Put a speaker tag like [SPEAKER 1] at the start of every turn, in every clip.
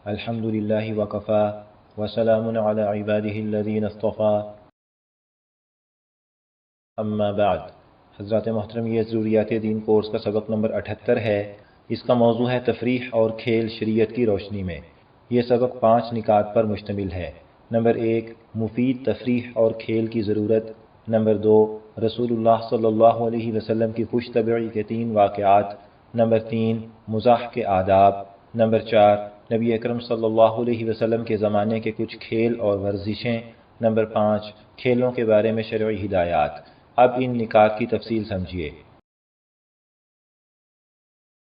[SPEAKER 1] الحمد للہ وکفا وسلام علی عبادہ الذین اصطفیٰ اما بعد۔ حضرات محترم، یہ ضروریات دین کورس کا سبق نمبر 78 ہے۔ اس کا موضوع ہے تفریح اور کھیل شریعت کی روشنی میں۔ یہ سبق 5 نکات پر مشتمل ہے۔ نمبر 1، مفید تفریح اور کھیل کی ضرورت۔ نمبر 2، رسول اللہ صلی اللہ علیہ وسلم کی خوش طبعی کے 3 واقعات۔ نمبر 3، مزاح کے آداب۔ نمبر 4، نبی اکرم صلی اللہ علیہ وسلم کے زمانے کے کچھ کھیل اور ورزشیں۔ نمبر 5، کھیلوں کے بارے میں شرعی ہدایات۔ اب ان نکات کی تفصیل سمجھیے۔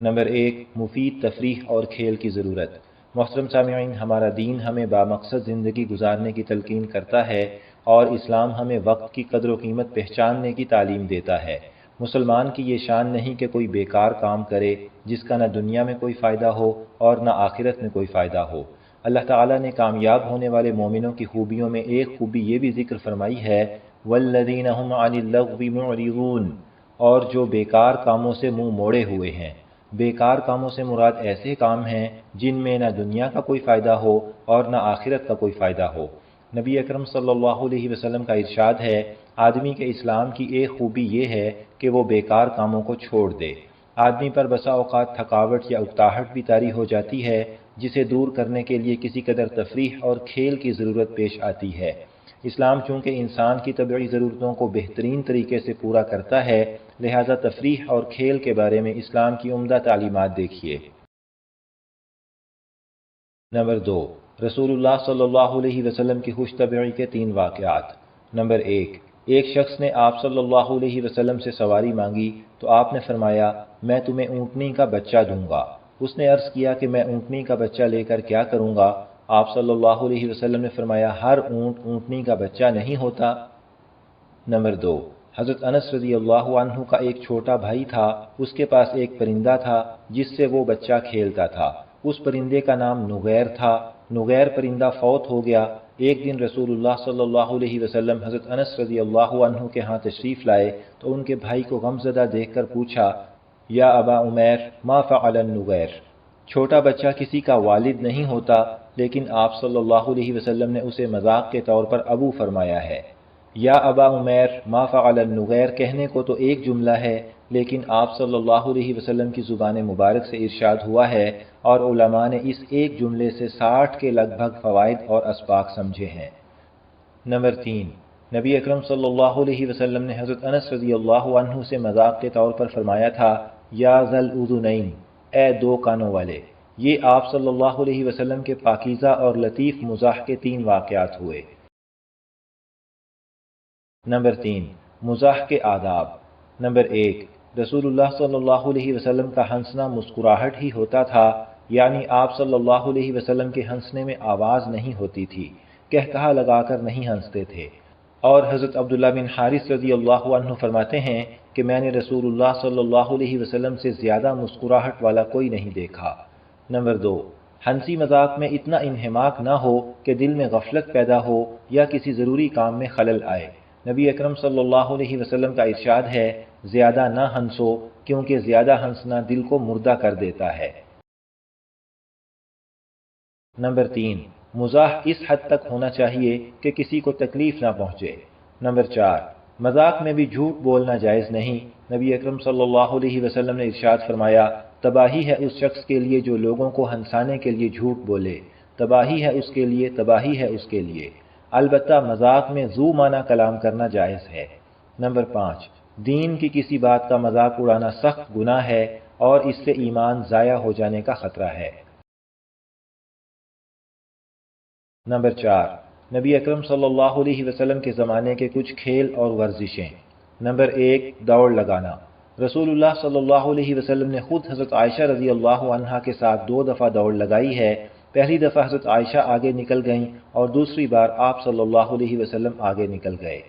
[SPEAKER 1] نمبر 1، مفید تفریح اور کھیل کی ضرورت۔ محترم سامعین، ہمارا دین ہمیں بامقصد زندگی گزارنے کی تلقین کرتا ہے اور اسلام ہمیں وقت کی قدر و قیمت پہچاننے کی تعلیم دیتا ہے۔ مسلمان کی یہ شان نہیں کہ کوئی بیکار کام کرے جس کا نہ دنیا میں کوئی فائدہ ہو اور نہ آخرت میں کوئی فائدہ ہو۔ اللہ تعالیٰ نے کامیاب ہونے والے مومنوں کی خوبیوں میں ایک خوبی یہ بھی ذکر فرمائی ہے، وَالَّذِينَ هُمْ عَنِ اللَّغْوِ مُعْرِضُونَ، اور جو بیکار کاموں سے منہ موڑے ہوئے ہیں۔ بیکار کاموں سے مراد ایسے کام ہیں جن میں نہ دنیا کا کوئی فائدہ ہو اور نہ آخرت کا کوئی فائدہ ہو۔ نبی اکرم صلی اللہ علیہ وسلم کا ارشاد ہے، آدمی کے اسلام کی ایک خوبی یہ ہے کہ وہ بیکار کاموں کو چھوڑ دے۔ آدمی پر بسا اوقات تھکاوٹ یا اکتاہٹ بھی طاری ہو جاتی ہے، جسے دور کرنے کے لیے کسی قدر تفریح اور کھیل کی ضرورت پیش آتی ہے۔ اسلام چونکہ انسان کی طبعی ضرورتوں کو بہترین طریقے سے پورا کرتا ہے، لہذا تفریح اور کھیل کے بارے میں اسلام کی عمدہ تعلیمات دیکھیے۔ نمبر 2، رسول اللہ صلی اللہ علیہ وسلم کی خوش طبعی کے 3 واقعات۔ نمبر 1، ایک شخص نے آپ صلی اللہ علیہ وسلم سے سواری مانگی تو آپ نے فرمایا، میں تمہیں اونٹنی کا بچہ دوں گا۔ اس نے عرض کیا کہ میں اونٹنی کا بچہ لے کر کیا کروں گا؟ آپ صلی اللہ علیہ وسلم نے فرمایا، ہر اونٹ اونٹنی کا بچہ نہیں ہوتا۔ نمبر 2، حضرت انس رضی اللہ عنہ کا ایک چھوٹا بھائی تھا، اس کے پاس ایک پرندہ تھا جس سے وہ بچہ کھیلتا تھا۔ اس پرندے کا نام نغیر تھا۔ نغیر پرندہ فوت ہو گیا۔ ایک دن رسول اللہ صلی اللہ علیہ وسلم حضرت انس رضی اللہ عنہ کے ہاں تشریف لائے تو ان کے بھائی کو غمزدہ دیکھ کر پوچھا، یا ابا عمیر ما فعل النغیر؟ چھوٹا بچہ کسی کا والد نہیں ہوتا، لیکن آپ صلی اللہ علیہ وسلم نے اسے مذاق کے طور پر ابو فرمایا ہے۔ یا ابا عمیر ما فعل النغیر کہنے کو تو ایک جملہ ہے، لیکن آپ صلی اللہ علیہ وسلم کی زبان مبارک سے ارشاد ہوا ہے اور علماء نے اس ایک جملے سے 60 کے لگ بھگ فوائد اور اسباق سمجھے ہیں۔ نمبر 3، نبی اکرم صلی اللہ علیہ وسلم نے حضرت انس رضی اللہ عنہ سے مذاق کے طور پر فرمایا تھا، یا ذا الاذنین، اے 2 کانوں والے۔ یہ آپ صلی اللہ علیہ وسلم کے پاکیزہ اور لطیف مزاح کے 3 واقعات ہوئے۔ نمبر 3، مزاح کے آداب۔ نمبر 1، رسول اللہ صلی اللہ علیہ وسلم کا ہنسنا مسکراہٹ ہی ہوتا تھا، یعنی آپ صلی اللہ علیہ وسلم کے ہنسنے میں آواز نہیں ہوتی تھی، کہا لگا کر نہیں ہنستے تھے۔ اور حضرت عبداللہ بن حارث رضی اللہ عنہ فرماتے ہیں کہ میں نے رسول اللہ صلی اللہ علیہ وسلم سے زیادہ مسکراہٹ والا کوئی نہیں دیکھا۔ نمبر 2، ہنسی مذاق میں اتنا انہماک نہ ہو کہ دل میں غفلت پیدا ہو یا کسی ضروری کام میں خلل آئے۔ نبی اکرم صلی اللہ علیہ وسلم کا ارشاد ہے، زیادہ نہ ہنسو کیونکہ زیادہ ہنسنا دل کو مردہ کر دیتا ہے۔ نمبر 3، مزاح اس حد تک ہونا چاہیے کہ کسی کو تکلیف نہ پہنچے۔ نمبر 4، مذاق میں بھی جھوٹ بولنا جائز نہیں۔ نبی اکرم صلی اللہ علیہ وسلم نے ارشاد فرمایا، تباہی ہے اس شخص کے لیے جو لوگوں کو ہنسانے کے لیے جھوٹ بولے، تباہی ہے اس کے لیے، تباہی ہے اس کے لیے۔ البتہ مذاق میں ذو معنی کلام کرنا جائز ہے۔ نمبر 5، دین کی کسی بات کا مذاق اڑانا سخت گناہ ہے اور اس سے ایمان ضائع ہو جانے کا خطرہ ہے۔ نمبر 4، نبی اکرم صلی اللہ علیہ وسلم کے زمانے کے کچھ کھیل اور ورزشیں۔ نمبر 1، دوڑ لگانا۔ رسول اللہ صلی اللہ علیہ وسلم نے خود حضرت عائشہ رضی اللہ عنہا کے ساتھ 2 دفعہ دوڑ لگائی ہے۔ پہلی دفعہ حضرت عائشہ آگے نکل گئیں اور دوسری بار آپ صلی اللہ علیہ وسلم آگے نکل گئے۔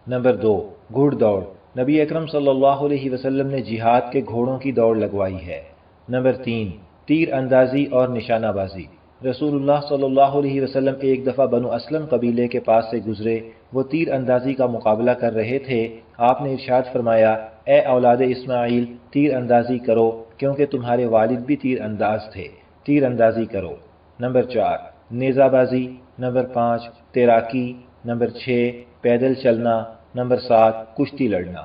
[SPEAKER 1] نمبر 2، گھوڑ دوڑ۔ نبی اکرم صلی اللہ علیہ وسلم نے جہاد کے گھوڑوں کی دوڑ لگوائی ہے۔ نمبر 3، تیر اندازی اور نشانہ بازی۔ رسول اللہ صلی اللہ علیہ وسلم ایک دفعہ بنو اسلم قبیلے کے پاس سے گزرے، وہ تیر اندازی کا مقابلہ کر رہے تھے۔ آپ نے ارشاد فرمایا، اے اولاد اسماعیل، تیر اندازی کرو کیونکہ تمہارے والد بھی تیر انداز تھے، تیر اندازی کرو۔ نمبر 4 نیزہ بازی، نمبر 5 تیراکی، نمبر 6 پیدل چلنا، نمبر 7 کشتی لڑنا۔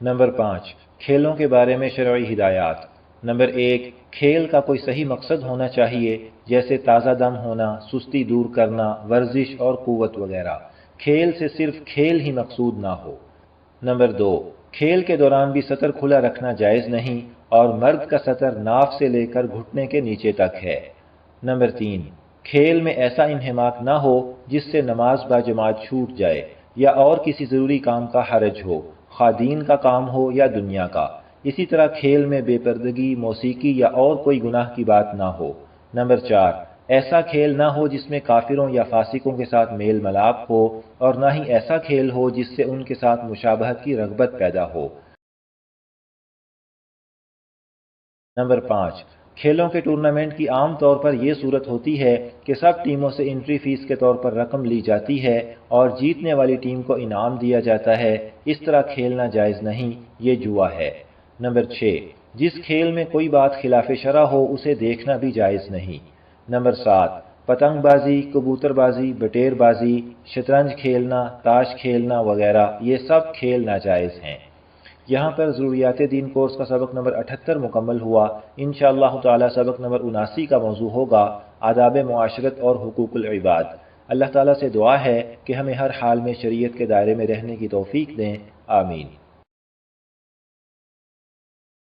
[SPEAKER 1] نمبر 5 کھیلوں کے بارے میں شرعی ہدایات۔ نمبر 1 کھیل کا کوئی صحیح مقصد ہونا چاہیے، جیسے تازہ دم ہونا، سستی دور کرنا، ورزش اور قوت وغیرہ۔ کھیل سے صرف کھیل ہی مقصود نہ ہو۔ نمبر 2 کھیل کے دوران بھی سطر کھلا رکھنا جائز نہیں، اور مرد کا سطر ناف سے لے کر گھٹنے کے نیچے تک ہے۔ نمبر 3 کھیل میں ایسا انہماک نہ ہو جس سے نماز باجماعت چھوٹ جائے یا اور کسی ضروری کام کا حرج ہو، خواہ دین کا کام ہو یا دنیا کا۔ اسی طرح کھیل میں بے پردگی، موسیقی یا اور کوئی گناہ کی بات نہ ہو۔ نمبر 4 ایسا کھیل نہ ہو جس میں کافروں یا فاسقوں کے ساتھ میل ملاپ ہو، اور نہ ہی ایسا کھیل ہو جس سے ان کے ساتھ مشابہت کی رغبت پیدا ہو۔ نمبر 5 کھیلوں کے ٹورنامنٹ کی عام طور پر یہ صورت ہوتی ہے کہ سب ٹیموں سے انٹری فیس کے طور پر رقم لی جاتی ہے اور جیتنے والی ٹیم کو انعام دیا جاتا ہے۔ اس طرح کھیلنا جائز نہیں، یہ جوا ہے۔ نمبر 6 جس کھیل میں کوئی بات خلاف شرع ہو اسے دیکھنا بھی جائز نہیں۔ نمبر 7 پتنگ بازی، کبوتر بازی، بٹیر بازی، شطرنج کھیلنا، تاش کھیلنا وغیرہ یہ سب کھیل ناجائز ہیں۔ یہاں پر ضروریات دین کورس کا سبق نمبر 78 مکمل ہوا۔ انشاءاللہ تعالی سبق نمبر 79 کا موضوع ہوگا آداب معاشرت اور حقوق العباد۔ اللہ تعالیٰ سے دعا ہے کہ ہمیں ہر حال میں شریعت کے دائرے میں رہنے کی توفیق دیں، آمین۔